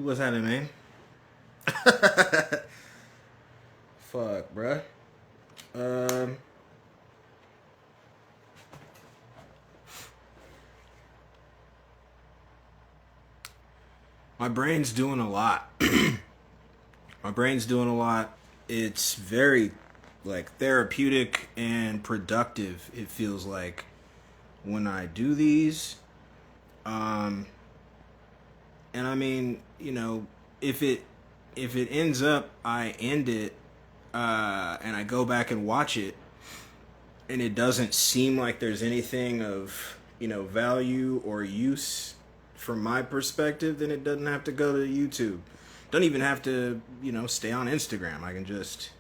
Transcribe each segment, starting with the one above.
What's happening, man? Fuck, bruh. Um, my brain's doing a lot. My brain's doing a lot. It's very, like, therapeutic and productive, it feels like, when I do these. Um, and I mean, if it ends up I end it, and I go back and watch it, and it doesn't seem like there's anything of value or use from my perspective, then it doesn't have to go to YouTube. Don't even have to stay on Instagram. I can just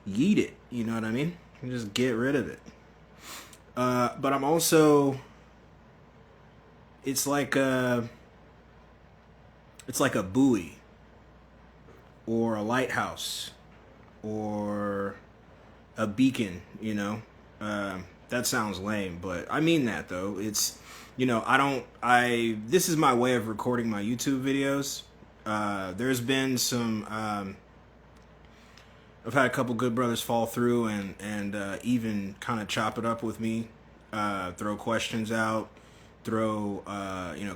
yeet it. You know what I mean? I can just get rid of it. But I'm also, it's like a buoy or a lighthouse or a beacon, that sounds lame, but I mean that though. It's, this is my way of recording my YouTube videos. There's been some, I've had a couple good brothers fall through and even kind of chop it up with me, throw questions out, throw,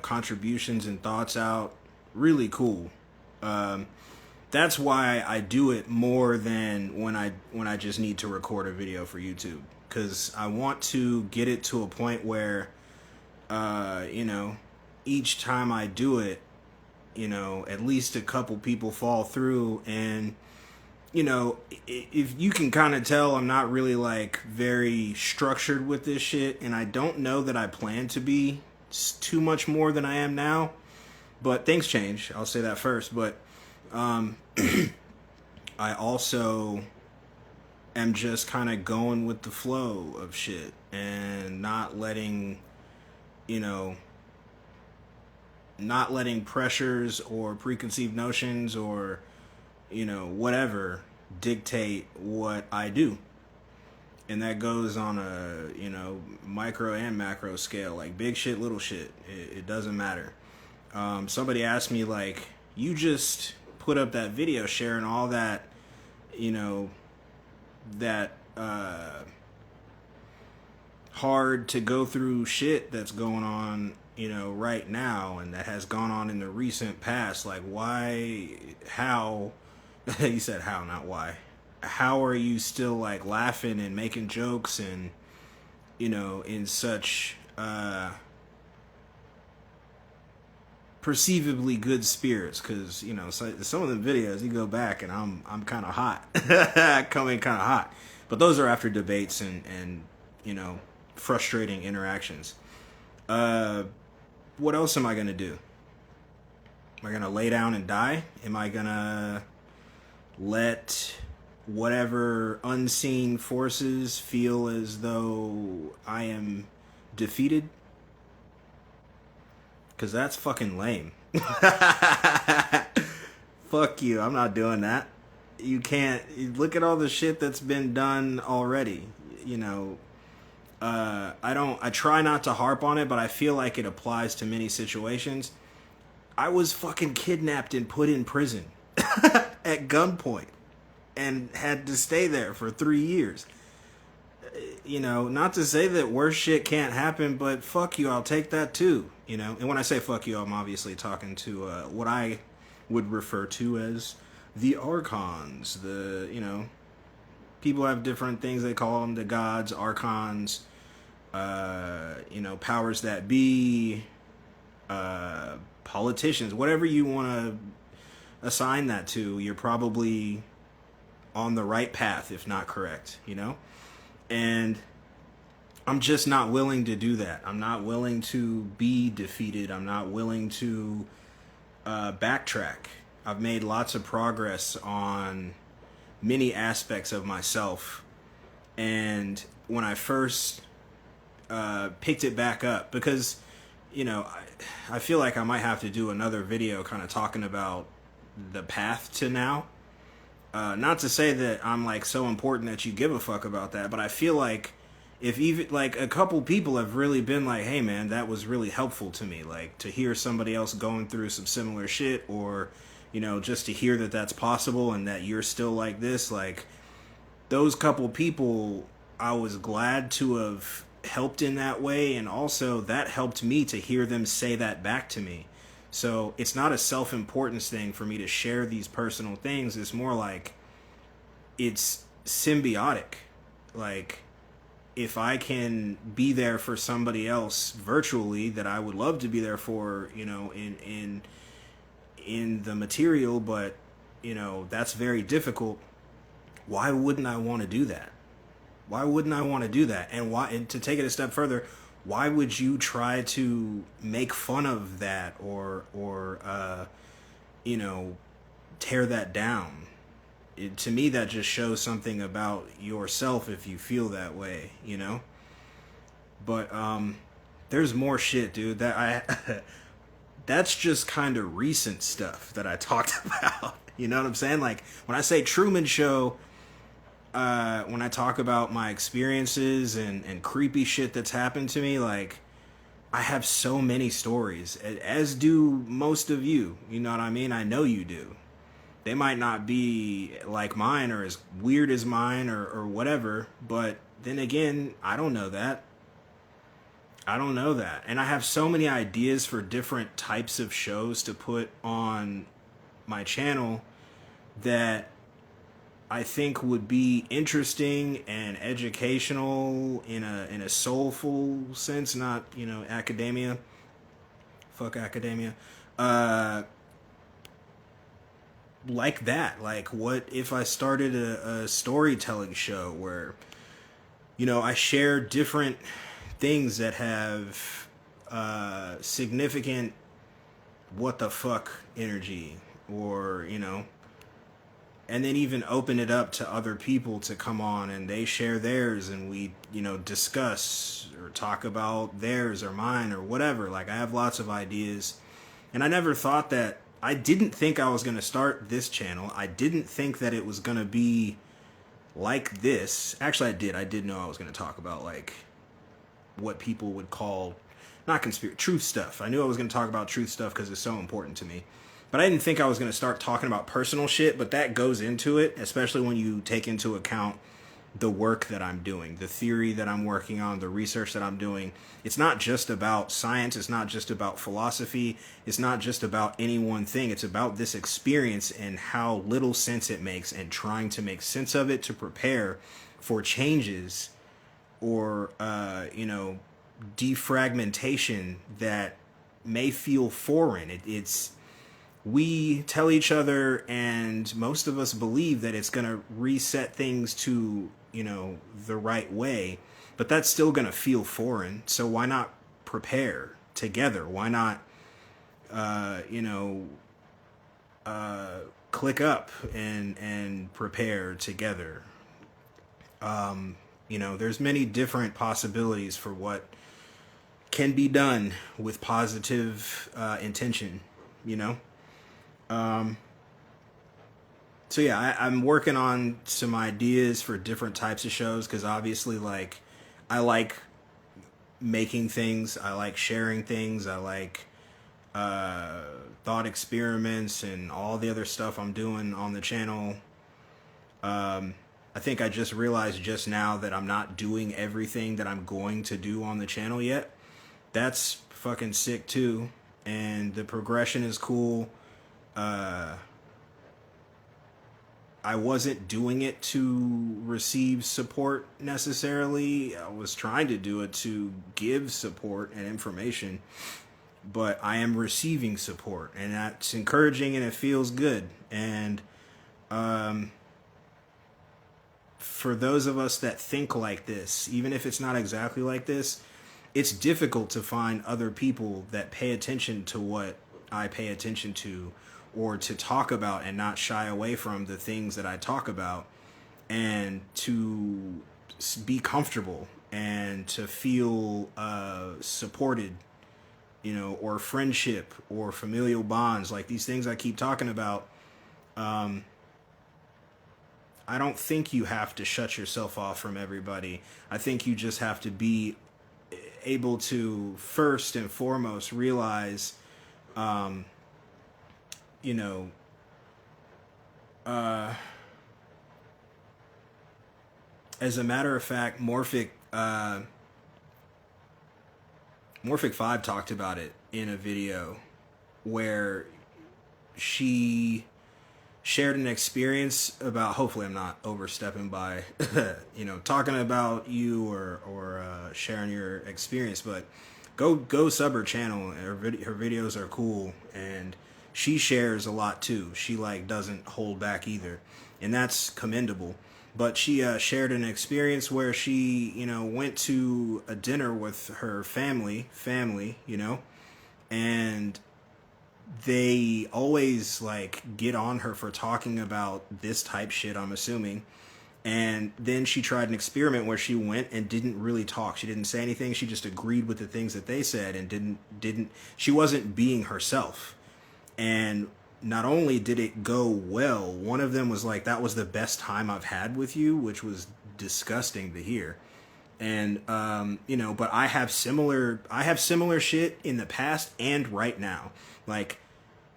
contributions and thoughts out. Really cool. That's why I do it more than when I just need to record a video for YouTube, because I want to get it to a point where, each time I do it, at least a couple people fall through, and if you can kind of tell, I'm not really like very structured with this shit, and I don't know that I plan to be too much more than I am now, but things change. I'll say that first, but I also am just kind of going with the flow of shit and not letting pressures or preconceived notions or whatever dictate what I do. And that goes on a micro and macro scale, like big shit, little shit. It doesn't matter. Somebody asked me, like, you just put up that video sharing all that, that hard to go through shit that's going on, right now, and that has gone on in the recent past. Like, why, how, you said how, not why. How are you still, like, laughing and making jokes and, in such, perceivably good spirits? Because some of the videos you go back and I'm kind of hot. Coming kind of hot, but those are after debates and frustrating interactions. What else am I gonna do? Am I gonna lay down and die? Am I gonna let whatever unseen forces feel as though I am defeated? Because that's fucking lame. Fuck you. I'm not doing that. You can't. Look at all the shit that's been done already. I try not to harp on it, but I feel like it applies to many situations. I was fucking kidnapped and put in prison at gunpoint and had to stay there for 3 years. Not to say that worse shit can't happen, but fuck you, I'll take that too, And when I say fuck you, I'm obviously talking to what I would refer to as the archons. People have different things they call them, the gods, archons, powers that be, politicians, whatever you want to assign that to, you're probably on the right path, if not correct, And I'm just not willing to do that. I'm not willing to be defeated. I'm not willing to backtrack. I've made lots of progress on many aspects of myself. And when I first picked it back up, because, I feel like I might have to do another video kind of talking about the path to now. Not to say that I'm like so important that you give a fuck about that, but I feel like if even like a couple people have really been like, hey man, that was really helpful to me, like to hear somebody else going through some similar shit, or just to hear that that's possible and that you're still like this, like those couple people, I was glad to have helped in that way, and also that helped me to hear them say that back to me. So it's not a self-importance thing for me to share these personal things. It's more like it's symbiotic. Like if I can be there for somebody else virtually that I would love to be there for, in the material, but that's very difficult. Why wouldn't I want to do that? Why wouldn't I want to do that? And to take it a step further, why would you try to make fun of that or tear that down? To me, that just shows something about yourself if you feel that way, But there's more shit, dude. That's just kind of recent stuff that I talked about. You know what I'm saying? Like when I say Truman Show, when I talk about my experiences and creepy shit that's happened to me, like I have so many stories, as do most of you. You know what I mean? I know you do. They might not be like mine or as weird as mine or whatever, but then again, I don't know that. And I have so many ideas for different types of shows to put on my channel that I think would be interesting and educational in a soulful sense, not, academia. Fuck academia. Like that. Like, what if I started a storytelling show where, I share different things that have significant what the fuck energy, or, and then even open it up to other people to come on and they share theirs and we, discuss or talk about theirs or mine or whatever. Like I have lots of ideas, and I didn't think I was going to start this channel. I didn't think that it was going to be like this. Actually, I did know I was going to talk about like what people would call not truth stuff. I knew I was going to talk about truth stuff because it's so important to me. But I didn't think I was going to start talking about personal shit, but that goes into it, especially when you take into account the work that I'm doing, the theory that I'm working on, the research that I'm doing. It's not just about science. It's not just about philosophy. It's not just about any one thing. It's about this experience and how little sense it makes and trying to make sense of it to prepare for changes or, defragmentation that may feel foreign. We tell each other, and most of us believe that it's going to reset things to, the right way, but that's still going to feel foreign. So why not prepare together? Why not, click up and prepare together? There's many different possibilities for what can be done with positive intention, So yeah, I'm working on some ideas for different types of shows because obviously, like, I like making things, I like sharing things, I like thought experiments and all the other stuff I'm doing on the channel. I think I just realized just now that I'm not doing everything that I'm going to do on the channel yet. That's fucking sick too, and the progression is cool. I wasn't doing it to receive support necessarily. I was trying to do it to give support and information, but I am receiving support, and that's encouraging and it feels good. And for those of us that think like this, even if it's not exactly like this, it's difficult to find other people that pay attention to what I pay attention to, or to talk about and not shy away from the things that I talk about, and to be comfortable and to feel supported, or friendship or familial bonds, like these things I keep talking about. I don't think you have to shut yourself off from everybody. I think you just have to be able to first and foremost realize, um, you know, uh, as a matter of fact, Morphic 5 talked about it in a video where she shared an experience about, hopefully I'm not overstepping by talking about you or sharing your experience, but go sub her channel. Her videos are cool, and she shares a lot too. She like doesn't hold back either, and that's commendable. But she shared an experience where she went to a dinner with her family, and they always like get on her for talking about this type shit, I'm assuming. And then she tried an experiment where she went and didn't really talk. She didn't say anything. She just agreed with the things that they said and didn't she wasn't being herself. And not only did it go well, one of them was like, that was the best time I've had with you, which was disgusting to hear. And but I have similar shit in the past and right now. Like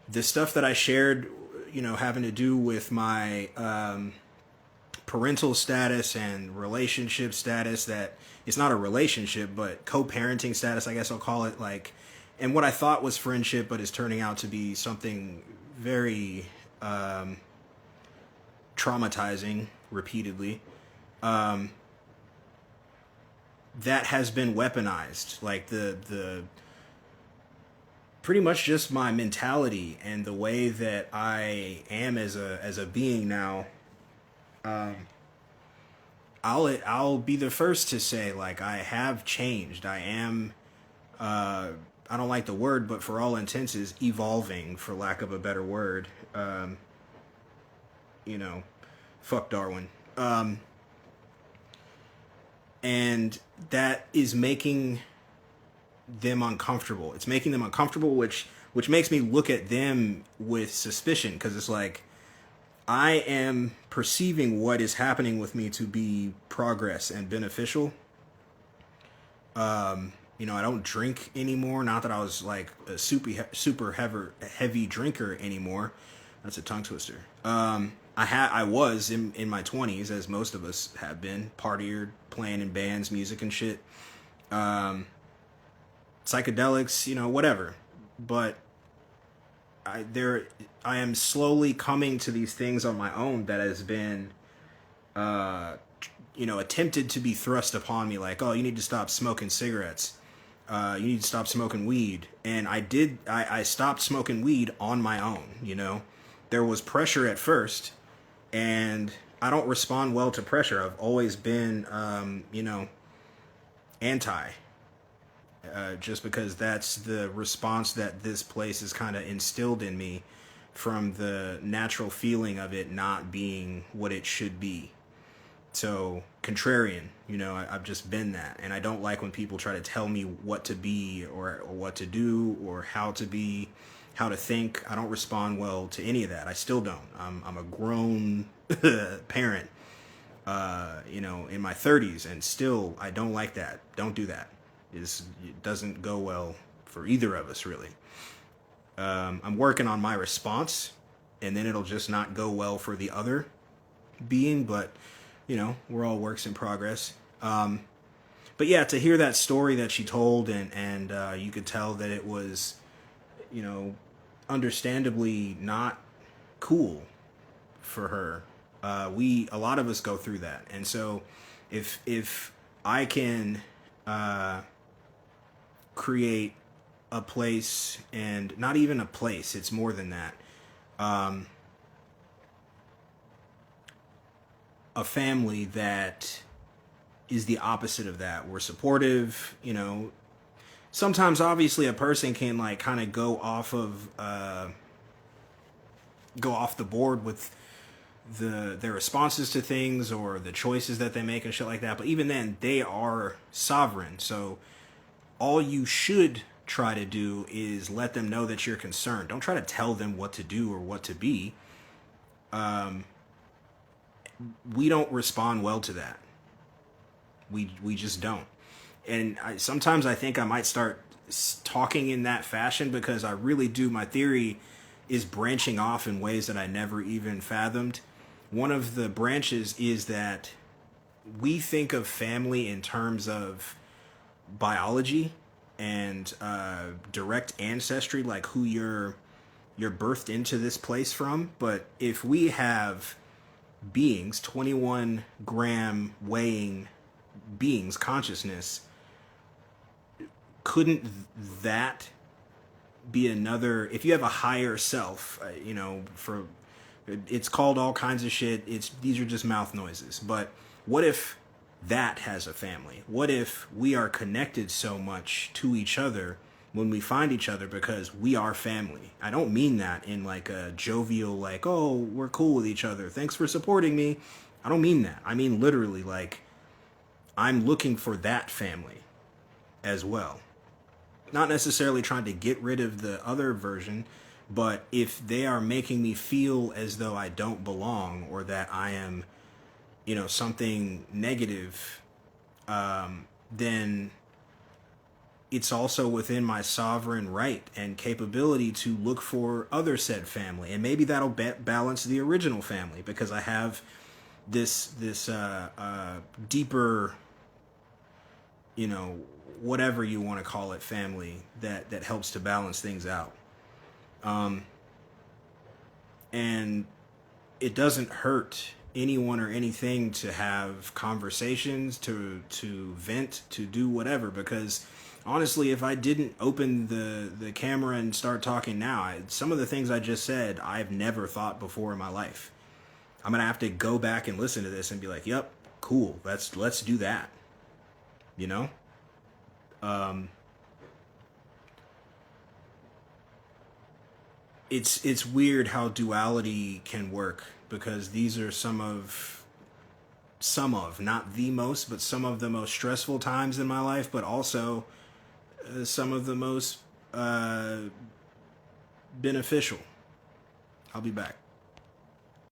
the stuff that I shared, having to do with my parental status and relationship status, that it's not a relationship, but co-parenting status, I guess I'll call it, like, and what I thought was friendship, but is turning out to be something very traumatizing repeatedly. That has been weaponized. Like the pretty much just my mentality and the way that I am as a being now. I'll be the first to say, like, I have changed. I am I don't like the word, but for all intents is evolving, for lack of a better word. Fuck Darwin. And that is making them uncomfortable. It's making them uncomfortable, which makes me look at them with suspicion, because it's like, I am perceiving what is happening with me to be progress and beneficial. I don't drink anymore. Not that I was like a super heavy drinker anymore. That's a tongue twister. I was in my 20s, as most of us have been, partier, playing in bands, music and shit. Psychedelics, whatever. But I am slowly coming to these things on my own that has been attempted to be thrust upon me, like, oh, you need to stop smoking cigarettes. You need to stop smoking weed. And I stopped smoking weed on my own, There was pressure at first, and I don't respond well to pressure. I've always been, anti. Just because that's the response that this place has kind of instilled in me from the natural feeling of it not being what it should be. So, contrarian, I've just been that. And I don't like when people try to tell me what to be or what to do or how to be, how to think. I don't respond well to any of that. I still don't. I'm a grown parent, in my 30s, and still I don't like that. Don't do that. It doesn't go well for either of us, really. I'm working on my response, and then it'll just not go well for the other being, but we're all works in progress. But yeah, to hear that story that she told, and you could tell that it was, understandably not cool for her. A lot of us go through that. And so if I can create a place, and not even a place, it's more than that, a family that is the opposite of that. We're supportive, sometimes obviously a person can like kind of go off the board with their responses to things or the choices that they make and shit like that. But even then, they are sovereign. So all you should try to do is let them know that you're concerned. Don't try to tell them what to do or what to be. we don't respond well to that. We just don't. And sometimes I think I might start talking in that fashion because I really do. My theory is branching off in ways that I never even fathomed. One of the branches is that we think of family in terms of biology and direct ancestry, like who you're birthed into this place from. But if we have beings, 21-gram weighing beings, consciousness, couldn't that be another? If you have a higher self, for it's called all kinds of shit. These are just mouth noises. But what if that has a family? What if we are connected so much to each other when we find each other because we are family? I don't mean that in like a jovial, like, oh, we're cool with each other, thanks for supporting me. I don't mean that. I mean literally, like, I'm looking for that family as well. Not necessarily trying to get rid of the other version, but if they are making me feel as though I don't belong or that I am, something negative, then it's also within my sovereign right and capability to look for other said family. And maybe that'll balance the original family because I have this deeper, whatever you want to call it, family that helps to balance things out. And it doesn't hurt anyone or anything to have conversations, to vent, to do whatever, because honestly, if I didn't open the camera and start talking now, some of the things I just said I've never thought before in my life. I'm gonna have to go back and listen to this and be like, yep, cool, let's do that. It's weird how duality can work, because these are some of, not the most, but some of the most stressful times in my life, but also some of the most beneficial. I'll be back.